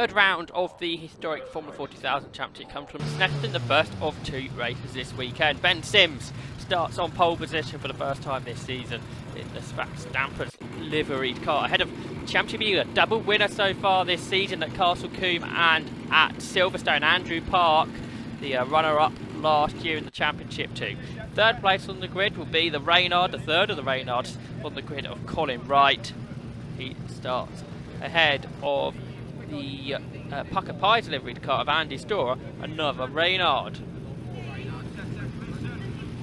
third round of the historic Formula 40,000 Championship comes from Snetterton, the first of two races this weekend. Ben Sims starts on pole position for the first time this season in the Stampers liveried car, ahead of Championship leader, double winner so far this season at Castle Combe and at Silverstone, Andrew Park, the runner-up last year in the Championship too. Third place on the grid will be the Reynard, the third of the Reynards on the grid of Colin Wright. He starts ahead of the Pucker Pies liveried car of Andy Storer, another Reynard.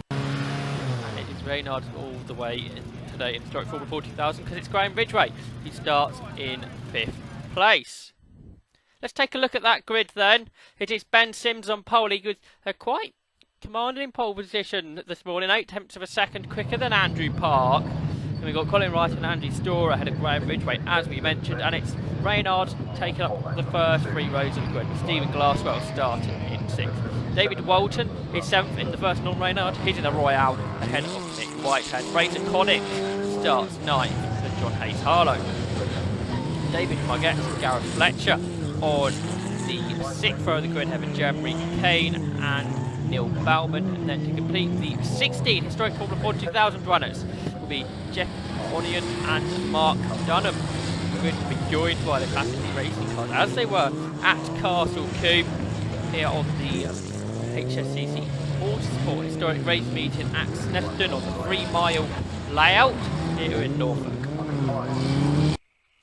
And it is Reynard all the way in today in historic Formula 40,000 because it's Graham Ridgway. He starts in 5th place. Let's take a look at that grid then. It is Ben Sims on pole. He was quite commanding pole position this morning, 8/10 of a second quicker than Andrew Park. And we've got Colin Wright and Andy Storer ahead of Graham Ridgway, as we mentioned, and it's Reynard taking up the first 3 rows of the grid, with Stephen Glasswell starting in 6th. David Walton is 7th in the first non-Reynard. He's in the Royale ahead of Nick Whitehead. Fraser Collins starts 9th for John Hayes Harlow. David Margett and Gareth Fletcher on the 6th row of the grid, having Jeremy Kane and Neil Bauman. And then to complete the 16 historic Formula 40,000 runners will be Jeff Onion and Mark Dunham. We're going to be joined by the classic racing cars, as they were at Castle Combe, here on the HSCC Autosport historic race meeting at Snetterton on the 3-mile layout here in Norfolk.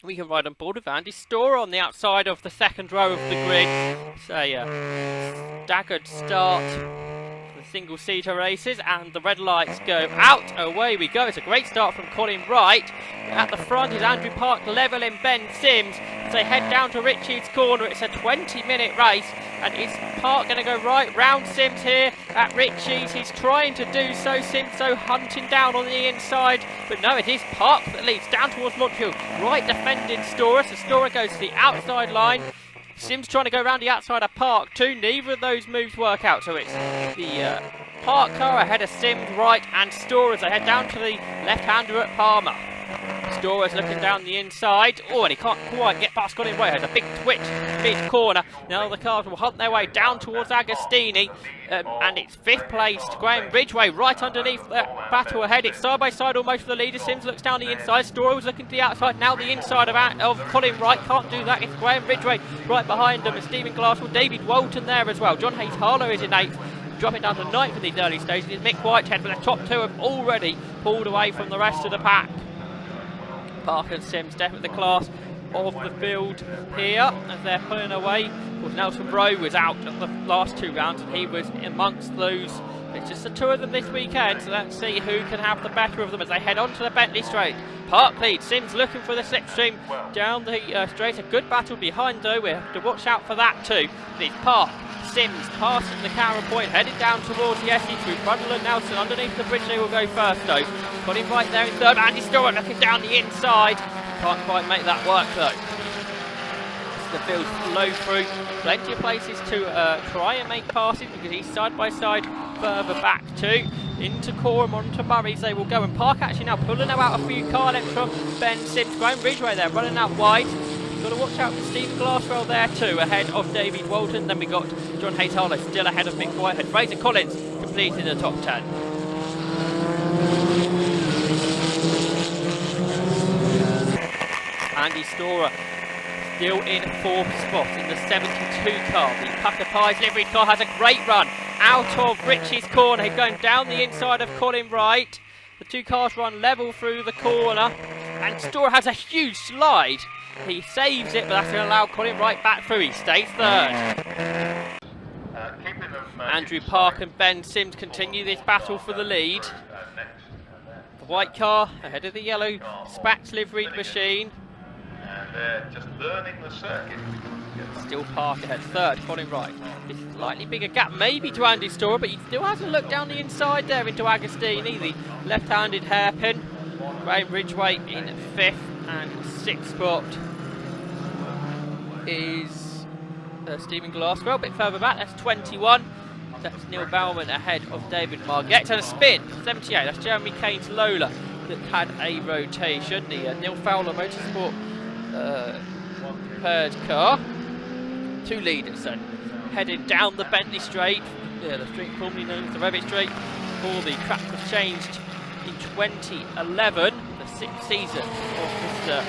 We can ride on board with Andy Storer on the outside of the second row of the grid. It's a staggered start for the single-seater races, and the red lights go out. Away we go. It's a great start from Colin Wright. At the front is Andrew Park levelling Ben Sims as they head down to Ritchie's corner. It's a 20-minute race, and is Park going to go right round Sims here at Ritchie's? He's trying to do so. Sims so hunting down on the inside, but no, it is Park that leads down towards Montreal. Right defending Storer, so Storer goes to the outside line. Sims trying to go around the outside of Park too. Neither of those moves work out, so it's the Park car ahead of Sims, Wright and Storer as they head down to the left-hander at Palmer. Storer's looking down the inside. Oh, and he can't quite get past Colin Wright. There's a big twitch mid-corner. Now the cars will hunt their way down towards Agostini. And it's 5th place to Graham Ridgway right underneath that battle ahead. It's side by side almost for the leader. Sims looks down the inside. Storer was looking to the outside. Now the inside of Colin Wright. Can't do that. It's Graham Ridgway right behind them. And Stephen Glasswell, David Walton there as well. John Hayes Harlow is in 8th. Dropping down to 9th in these early stages is Mick Whitehead, but the top 2 have already pulled away from the rest of the pack. Park and Sims definitely the class of the field here as they're pulling away. Of course, Nelson Rowe was out at the last 2 rounds and he was amongst those. It's just the 2 of them this weekend, so let's see who can have the better of them as they head on to the Bentley Straight. Park leads, Sims looking for the slipstream down the straight. A good battle behind though, we have to watch out for that too. It's Park, Sims passing the Carroll Point, headed down towards the SE through Brundle and Nelson. Underneath the bridge they will go first though. Got him right there in 3rd. Andy Storer looking down the inside. Can't quite make that work though. The field low through. Plenty of places to try and make passes because he's side by side further back too. Into Coram, onto Murray's they will go. And Park actually now pulling out a few car lengths from Ben Sims. Graham Ridgway there running out wide. Got to watch out for Steve Glasswell there too, ahead of David Walton. Then we got John Hayes Harlow still ahead of Mick Whitehead. Fraser Collins completing the top 10. Andy Storer still in 4th spot in the 72 car. The Pucker Pies liveried car has a great run out of Ritchie's corner. He's going down the inside of Colin Wright. The 2 cars run level through the corner, and Storer has a huge slide. He saves it, but that's going to allow Colin Wright back through. He stays 3rd. Andrew Park and Ben Sims continue this battle for the lead. The white car ahead of the yellow Spax liveried machine. And they're just learning the circuit. Still Park ahead, 3rd, Colin Wright. This slightly bigger gap maybe to Andy Storer, but he still hasn't looked down the inside there into Agostini, the left-handed hairpin. Graham Ridgway in 5th, and 6th spot is Stephen Glasswell, a bit further back, that's 21. That's Neil Bauman ahead of David Margett. And a spin, 78, that's Jeremy Kane's Lola that had a rotation. The Neil Fowler Motorsport prepared car. Two leaders then, heading down the Bentley Straight, the street formerly known as the Rabbit Straight, before the track was changed in 2011, the sixth season of this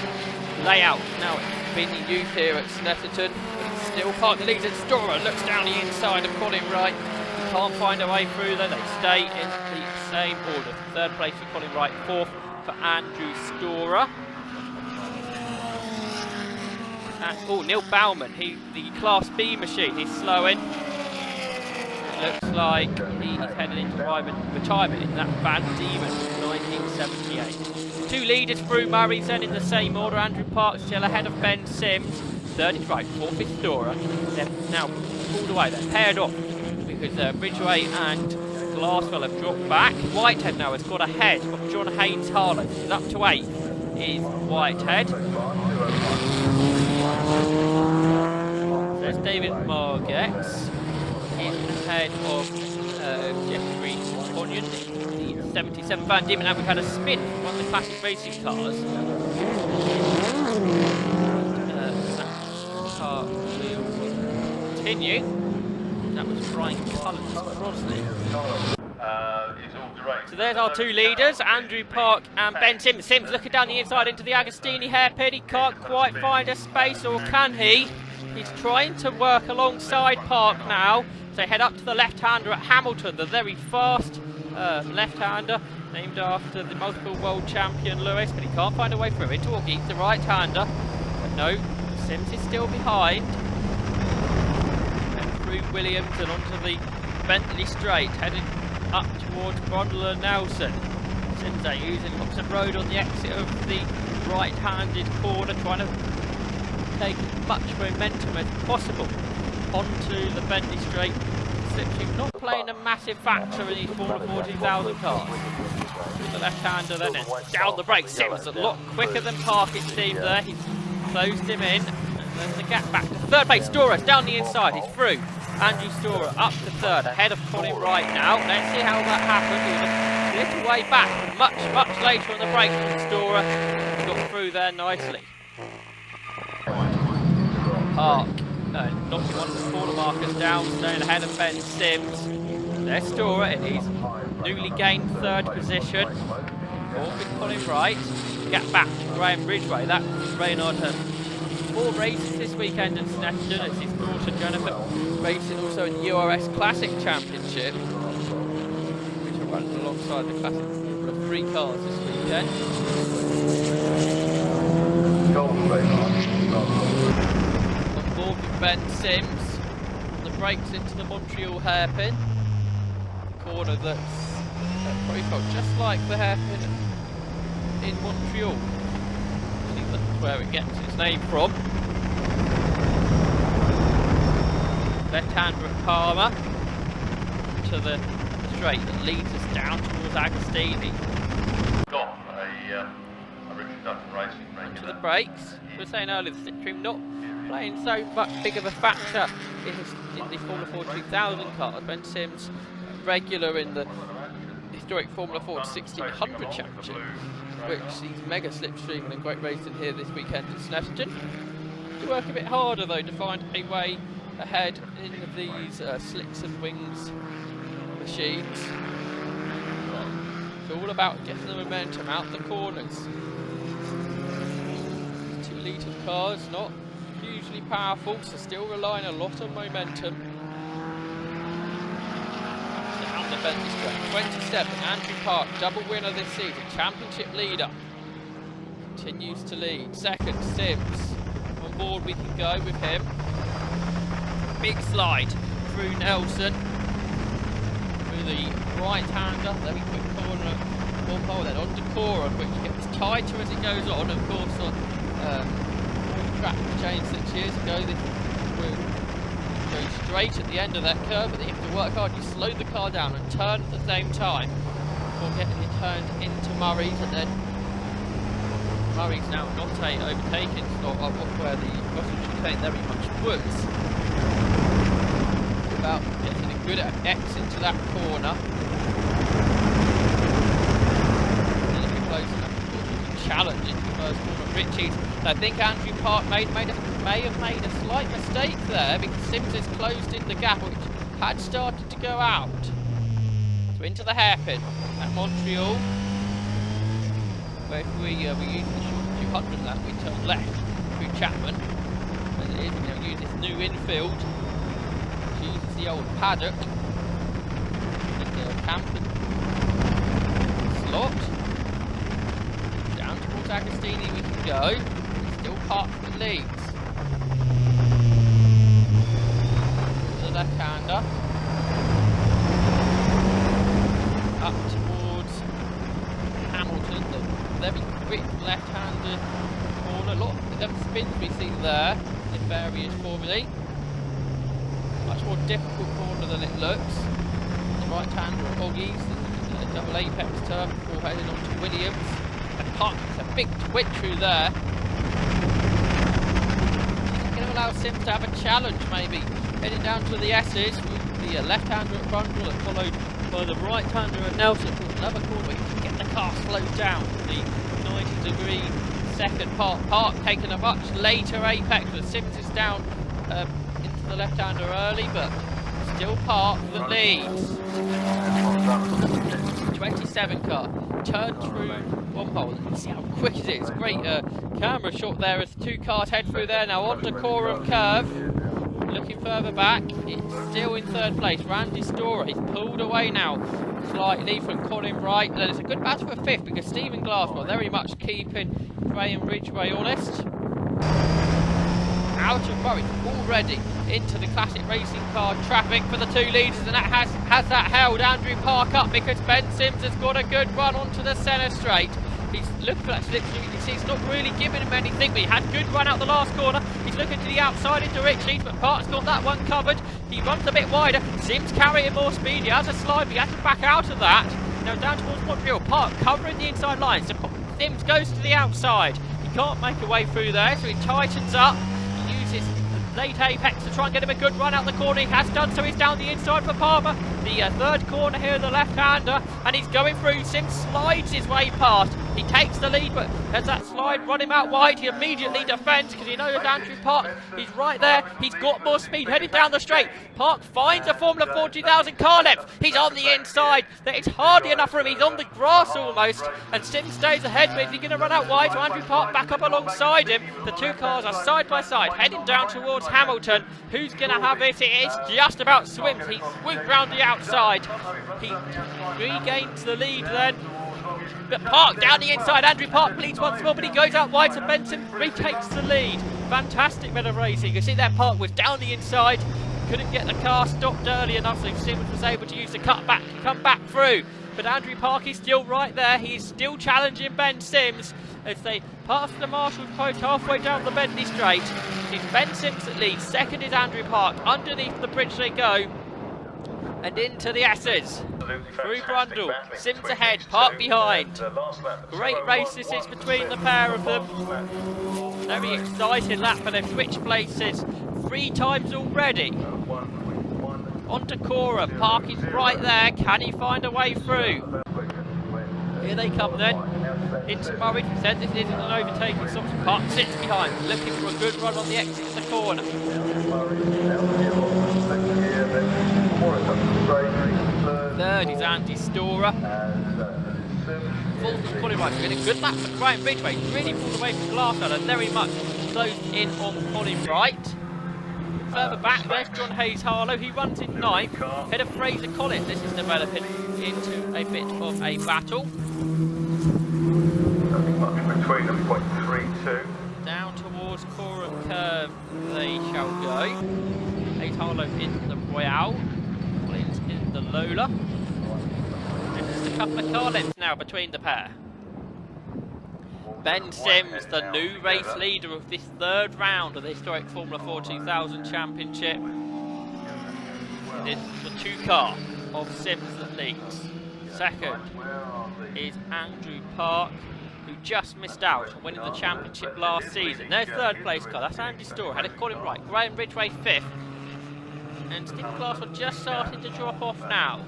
layout. Now it's been in use here at Snetterton, but it's still part of the leader. Storer looks down the inside of Colin Wright. He can't find a way through though, they stay in the same order. Third place for Colin Wright, fourth for Andrew Storer. And, Neil Bauman, the Class B machine, he's slowing. It looks like he's heading into retirement in that Van Diemen 1978. Two leaders through Murray's then in the same order. Andrew Park still ahead of Ben Sims. Third is Wright, fourth is Storer. They're now pulled away, they're paired off because Ridgway and Glasswell have dropped back. Whitehead now has got ahead of John Haynes Harlow. He's up to 8th is Whitehead. There's David Margex. He's ahead of Jeffrey Onion, the 77 Van Diemen. Now we've had a spin from one of the classic racing cars. That car will continue. That was Brian Cullen's Crosley. So there's our two leaders, Andrew Park and Ben Sims. Sims looking down the inside into the Agostini hairpin. He can't quite find a space, or can he? He's trying to work alongside Park now. So head up to the left-hander at Hamilton, the very fast left-hander, named after the multiple world champion Lewis, but he can't find a way through into Orgeet, the right-hander. But no, Sims is still behind. And through Williams and onto the Bentley Straight, heading up towards Brundle and Nelson. Sims are using Oxford Road on the exit of the right-handed corner, trying to take as much momentum as possible onto the Bentley Straight. Slipstream not playing a massive factor in these 40,000 cars. With the left-hander then down the brakes. Sims a lot quicker than Park, it seems there. He's closed him in. And then the gap back to third place. Storer down the inside, he's through. Andrew Storer up to third, ahead of Colin Wright now. Let's see how that happened. He was a little way back, much later on the brakes than Storer. Got through there nicely. Park knocking one of the corner markers down, staying ahead of Ben Sims. There's Storer in his newly gained third position. Fourth is Colin Wright. Gap back to Graham Ridgway. That Reynard has 4 races this weekend at Snetterton. It's his daughter Jennifer racing also in the URS Classic Championship, which will run alongside the Classic. We've got 3 cars this weekend. On board with Ben Sims. The brakes into the Montreal hairpin. Corner that's profile just like the hairpin in Montreal. I think that's where it gets its name from. Left-hander at Palmer to the straight that leads us down towards Agostini. Got a Richard Dutton racing To the brakes. We were saying earlier, the Slipstream not playing so much big of a factor in the Formula Ford 2000 cars. Ben Sims regular in the historic Formula Ford 1600 Championship, which sees mega Slipstream and a great racing here this weekend at Snetterton. To work a bit harder though to find a way ahead in these slicks and wings machines. It's all about getting the momentum out the corners. 2-litre cars, not hugely powerful, so still relying a lot on momentum. Down the Bentley Straight, 27, Andrew Park, double winner this season, championship leader. Continues to lead. Second, Sims. On board we can go with him. Big slide through Nelson, through the right-hander, very quick corner, one pole, then on to Coron, which gets tighter as it goes on. Of course, on the track changed 6 years ago, this will go straight at the end of that curve, but you have to work hard. You slow the car down and turn at the same time before getting it turned into Murray's, and then Murray's now not overtaken, not where the Russell chicane very much was. About getting a good X into that corner. A little bit close enough, of course, we can challenge into the first corner. Ritchie's, I think Andrew Park made may have made a slight mistake there because Sims has closed in the gap which had started to go out. So into the hairpin at Montreal, where if we use the short 200 lap, we turn left through Chapman. As it is, we're going to use this new infield, which uses the old paddock, and the old Camden slot. Down towards Agostini we can go. Still parked for leads. The left-hander. Up towards Hamilton, the very quick left-hander corner. A lot of them spins we see there in various formulae. Much more difficult corner than it looks. The right-hander at Oggies, the double apex turf before heading on to Williams. And Park makes a big twitch through there. Going to allow Sims to have a challenge maybe. Heading down to the S's with the left-hander at Brundle and followed by the right-hander at Nelson. Another corner where you can get the car slowed down. The 90-degree second part. Park taking a much later apex, but Sims is down into the left-hander early, but still Park that leads. 27 car turned through one pole. You can see how quick it is. Great camera shot there as the two cars head through there. Now on to Coram Curve. Looking further back, it's still in third place. Randy Storer, he's pulled away now slightly from Colin Wright. And it's a good battle for fifth because Stephen Glasswell very much keeping Graham Ridgway honest. Out of Murray already into the classic racing car traffic for the two leaders, and that has that held Andrew Park up because Ben Sims has got a good run onto the centre straight. He's looking for that slip, so you can see it's not really giving him anything, but he had good run out the last corner. He's looking to the outside into Richie, but Park's got that one covered. He runs a bit wider. Sims carrying more speed. He has a slide, but he has to back out of that. Now down towards Montreal. Park covering the inside line. So Sims goes to the outside. He can't make a way through there, so he tightens up. He uses late apex to try and get him a good run out the corner. He has done so. He's down the inside for Palmer. The third corner here, the left-hander, and he's going through. Sims slides his way past. He takes the lead, but as that slide run him out wide, he immediately defends because he knows Andrew Park, he's right there. He's got more speed heading down the straight. Park finds a Formula 40,000 car length. He's on the inside. It's hardly enough for him. He's on the grass almost, and Sims stays ahead. But is he going to run out wide? So Andrew Park back up alongside him. The two cars are side by side, heading down towards Hamilton. Who's going to have it? It is just about Swims. He swooped round the outside. He regains the lead then. But Park down the inside. Andrew Park bleeds once more, but he goes out wide, so Benson retakes the lead. Fantastic bit of racing. You can see that Park was down the inside, couldn't get the car stopped early enough, so Simmons was able to use the cutback to come back through. But Andrew Park is still right there. He's still challenging Ben Sims as they pass the Marshall's post halfway down the Bentley Straight. It's Ben Sims that leads. Second is Andrew Park. Underneath the bridge they go. And into the S's. Through Brundle. Sims ahead, Park behind. Great race this is between the pair of them. Very exciting lap, but they've switched places 3 times already. On to Cora. Park is right there. Can he find a way through? Here they come then. Into Murray. Said this isn't an overtaking stop. Park sits behind, looking for a good run on the exit of the corner. Third is Andy Storer. Fourth is Colin Wright. Getting a good lap for Graham Ridgway. Really pulled away from Glasswell and very much closed in on Colin Wright. Further back, there's John Hayes Harlow. He runs in 9th. Head of Fraser Collins. This is developing into a bit of a battle. Between them, 0.32. Down towards Coram Curve they shall go. Hayes Harlow in the Royale. Collins in the Lola. There's just a couple of car lengths now between the pair. Ben Sims, the new race leader of this third round of the historic Formula 4 2000 Championship. It's the 2 car of Sims that leads. Second is Andrew Park, who just missed out on winning the championship last season. There's third place car, that's Andy Storer, had it Colin Wright. Graham Ridgway 5th. And Stephen Glasswell just starting to drop off now.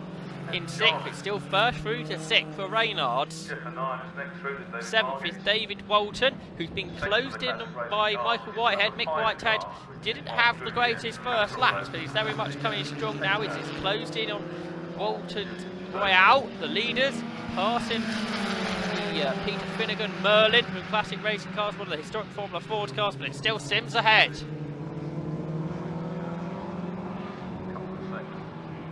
in 6th. It's still first through to 6th for Reynards. 7th is David Walton, who's been closed in by Michael Whitehead. Mick Whitehead didn't have the greatest first laps, but he's very much coming strong now. He's closed in on Walton's way out. The leaders passing the Peter Finnegan Merlin from Classic Racing Cars, one of the historic Formula Ford cars, but it's still Sims ahead.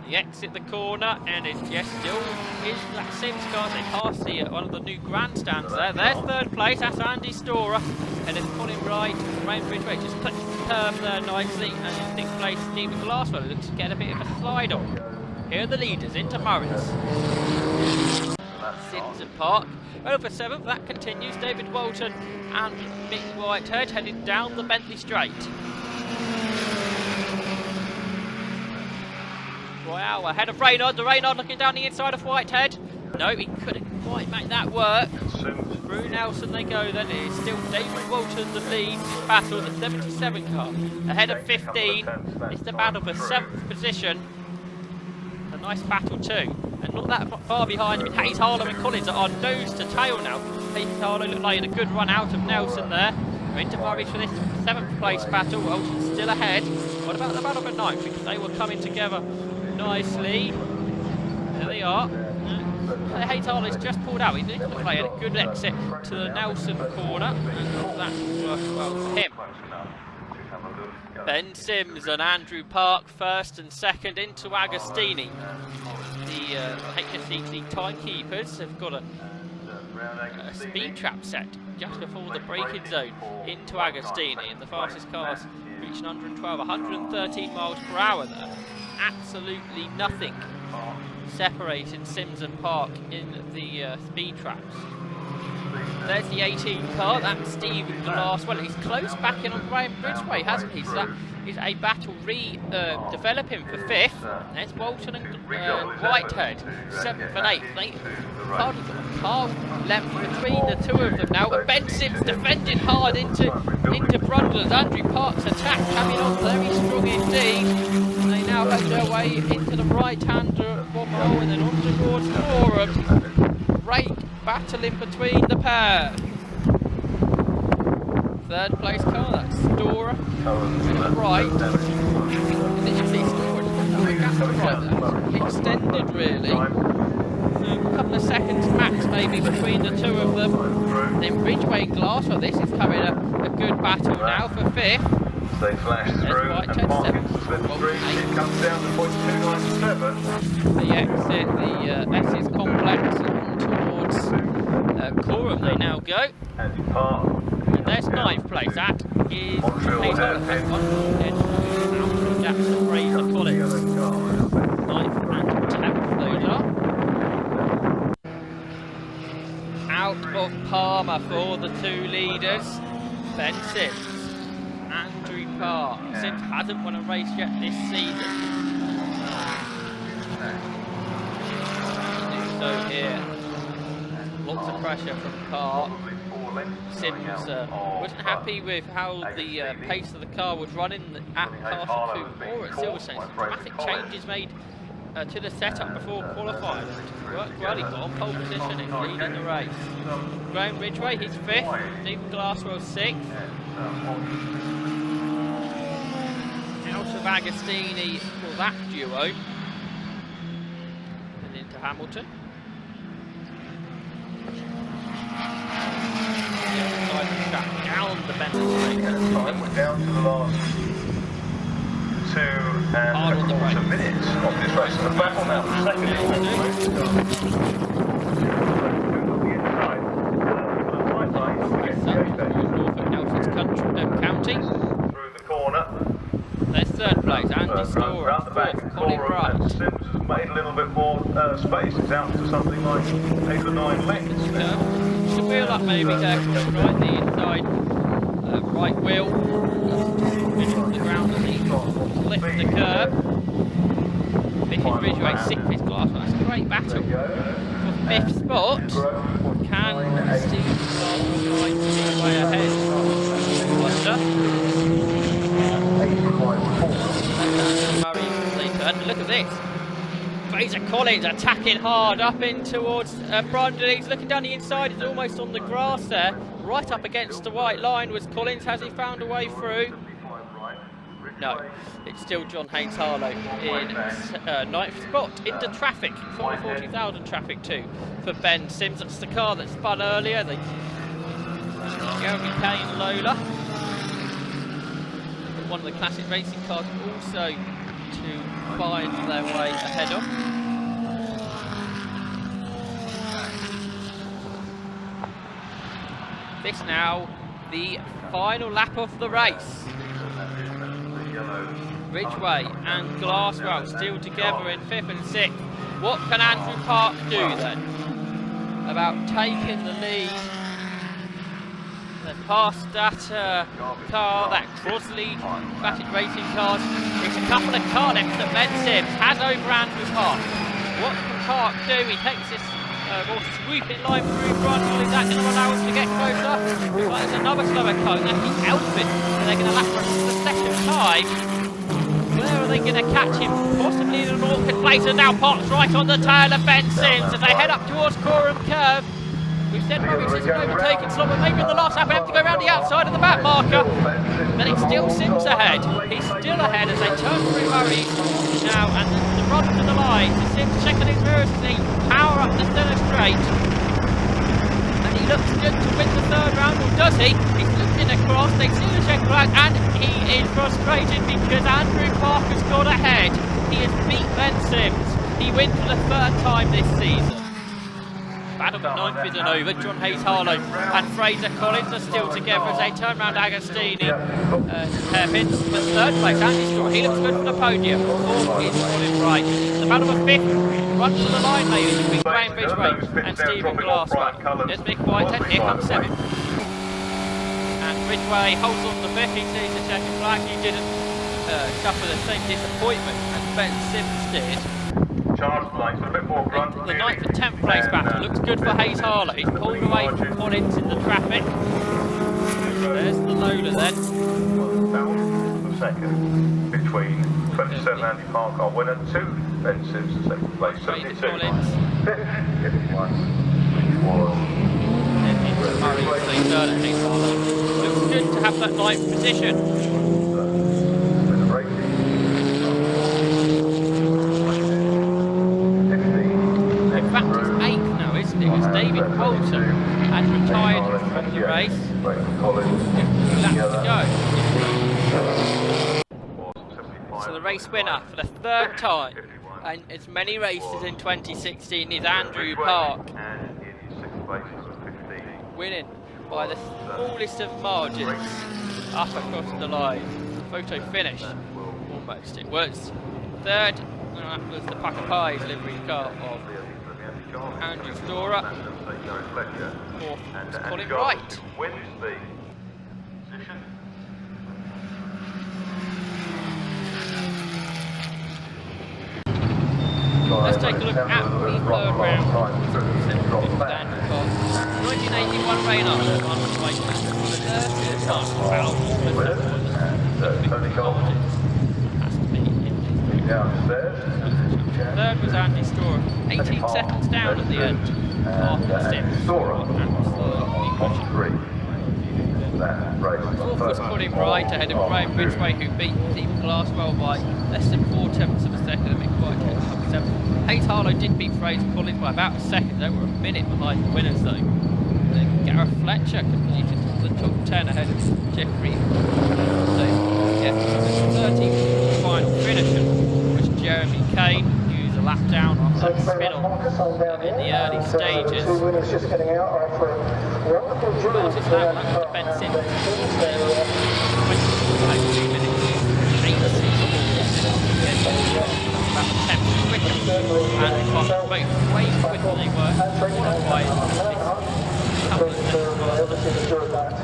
He exit the corner, and it's just still is that Sims car. They pass the one of the new grandstands there. There's 3rd place, that's Andy Storer, and it's pulling right. Graham Ridgway just touched the curve there nicely, and in 6th place Stephen Glasswell looks to get a bit of a slide on. Here are the leaders into Morris. Sims and Park over 7th, that continues. David Walton and Mick Whitehead heading down the Bentley Straight. Wow, ahead of Reynard. The Reynard looking down the inside of Whitehead. No, he couldn't quite make that work. Through Nelson they go then. It is still David Walton the lead battle, the 77 car. Ahead of 15. It's the battle for 7th position. A nice battle too. And not that far behind him, Hayes Harlow and Collins are nose to tail now. Hayes Harlow looked like he had a good run out of Nelson there. We're into Murray's for this 7th place battle. Walton's still ahead. What about the battle for 9th? Because they were coming together nicely. There they are. Hayes Harlow's just pulled out. He didn't look like he had a good exit to the Nelson corner. And that worked well for him. Ben Sims and Andrew Park 1st and 2nd into Agostini. The HSCT timekeepers have got a speed trap set just before the braking zone into Agostini, and the fastest cars reaching 112, 113 miles per hour there. Absolutely nothing separating Sims and Park in the speed traps. There's the 18 car, that's Stephen Glasswell. He's close back in on Graham Ridgway, hasn't he? So that is a battle developing for 5th. There's Walton and Whitehead, 7th and 8th. They've hardly got a car left between the two of them now. Ben Sims defending hard into Brundles. Andrew Park's attack coming on very strong indeed. And they now have their way into the right-hander at one mile and then on towards Forum. Great battle in between the pair. 3rd place car, that's Storer. To the right. Initially Storer didn't have a gap to the right, that's extended really. A couple of seconds max maybe between the two of them. Then Ridgway and Glasswell, this is coming a good battle now for 5th. They flash through and Parkinson slip through. It comes down to 0.297. They exit the Essex complex and towards Coram they now go. Andy Park. And there's 9th place. That is Hayes Jackson, Fraser Collins. 9th and 10th those are. Out of Palmer for the two leaders. Ben Sims. Andrew Park. Sims hasn't won a race yet this season. So here, lots of pressure from Park. Sims wasn't happy with how the pace of the car was running at Castle 2 or at Silverstone. Some dramatic changes made to the setup before qualifying. Worked well, he got on pole position and leading the race. Graham Ridgway, he's 5th. Stephen Glasswell 6th. Out of Agostini for that duo. And into Hamilton. Down the Bentley Straight. We're down to the last 2.25 minutes of this race. The battle now for 2nd. County. Through the corner. There's 3rd place, Andy Storer. Round the back, 4th, Colin Wright. Sims has made a little bit more space. It's out to something like 8 or 9 lengths. Just a wheel up maybe there, Colin Wright, the inside right wheel. Finish the ground and he lift the curb. Vicky Ridgway, 6th is Glass. That's a great battle. For 5th spot, can Steve Glass find way ahead? Murray later. And look at this. Fraser Collins attacking hard up in towards Brundle. He's looking down the inside. He's almost on the grass there. Right up against the white line was Collins. Has he found a way through? No, it's still John Haynes Harlow in ninth spot into traffic. 40,000 traffic too for Ben Sims. That's the car that spun earlier. Jeremy Kane Lola. One of the classic racing cars also to find their way ahead of. This now the final lap of the race. Ridgeway and Glasswell still together in 5th and 6th. What can Andrew Park do then about taking the lead? They've passed that car, that Crosley batted racing cars. It's a couple of car lengths that Ben Sims has over Andrew Park. What can Park do? He takes this more sweeping line through Brundle. Is that going to allow us to get closer? Looks like there's another slower car. It's actually Elfin. They're going to lap for the second time. Where are they going to catch him? Possibly in an awkward place. And now Park's right on the tail of Ben Sims as they head up towards Coram Curve. We've said Morris isn't overtaking slot, but maybe in the last lap we have to go around the outside of the back marker. But it's still Sims ahead. He's still ahead as they turn through Murray now, and the run to the line. Sims checking his mirrors as they power up the center straight. And he looks good to win the third round, or does he? He's looking across, they see the check flag, and he is frustrated because Andrew Park has got ahead. He has beat Ben Sims. He wins for the third time this season. Battle for 9th isn't over. John Hayes Harlow and Fraser Collins are still together as they turn round Agostini. Hairpins for 3rd place. Andy Straw, he looks good for the podium. 4th is Colin Wright. The battle for 5th runs to the line, maybe between Graham Ridgeway and Stephen Glasswell. There's Mick Whitehead, here comes 7th. And Ridgeway holds on to 5th. He sees the checkered flag. He didn't suffer the same disappointment as Ben Sims did. The 9th and 10th place battle looks good for Hayes Harlow. He's pulled away from Collins in the traffic. There's the Lola then. The second between 27 Andy Park, our winner, 2 Ben Sims, second place, 72. Collins. Which was Murray, so third at Hayes Harlow. Looks good to have that 9th position. In fact, it's 8th now, isn't it? It's David Walton has retired from the race. 2 laps to go. So the race winner for the 3rd time and as many races in 2016 is Andrew Park, winning by the smallest of margins up across the line. Photo finish, almost. It was 3rd, that was the Packer Pies livery car of Andrew Storer. 4th was Colin Wright. Let's take a look at the 3rd round. 1981 Reynolds on the way back for the 3rd time. Has to be in the 3rd was Andy Storer, 18 seconds down at the end. After Sims. 4th was Colin Wright ahead of Graham Ridgeway, who beat Stephen Glasswell by less than 4/10 of a second. And Mick Whitehead come 7th. Hayes Harlow did beat Fraser Collins by about a second. They were a minute behind the winners though. Then Gareth Fletcher completed the top 10 ahead of Jeffrey. So yeah, the 13th final finisher was Jeremy Kane. A lap down on that spin in the early stages. Shortest lap to Ben Sims. 22 minutes. 8 about 10 quicker. And both way quicker than they were qualified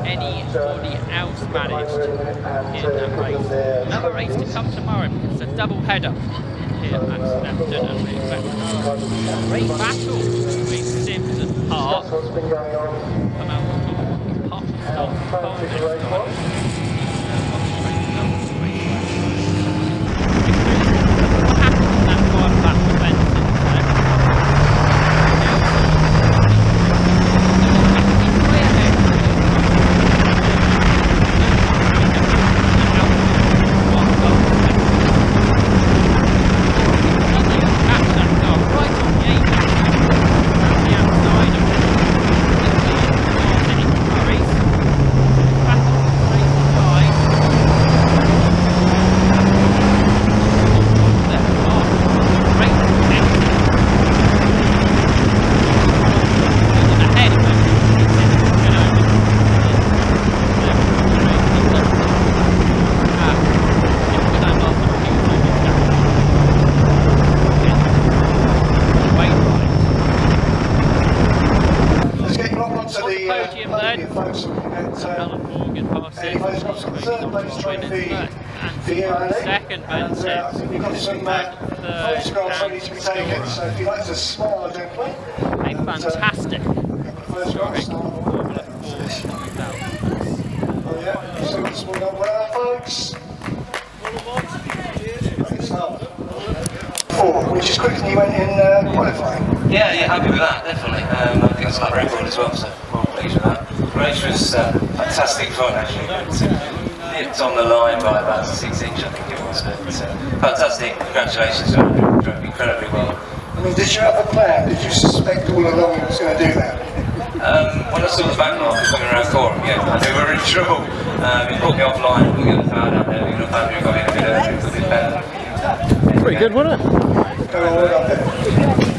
anybody else managed in that race. Another race to come tomorrow because it's a double header here at Snetterton, and we expect a great battle between Sims and Park. Come out on top. Park will start pole next time. What happened in that final lap for Ben Sims? folks at Alan Morgan passes. he's got some third place trophy for you, Andy. Second, Ben And I think we've got some photographs ready to be taken, so if you'd like to smile gently. A fantastic Photographs. Oh yeah, so what's going on there, folks? Four, which is quicker than you went in qualifying. Yeah, happy with that, definitely. I think that's like record as well, so well pleased with that. The race was fantastic fun actually. Nipped on the line by about 6 inches, I think it was, but fantastic. Congratulations, drove incredibly well. I mean, did you have a plan? Did you suspect all along it was going to do that? When I saw the back marker coming around Coram, yeah, I knew we were in trouble. It put me offline, we got the power down there, we got the power got in a bit early, a bit better. Pretty good, wasn't it? Go on, well done, Ben.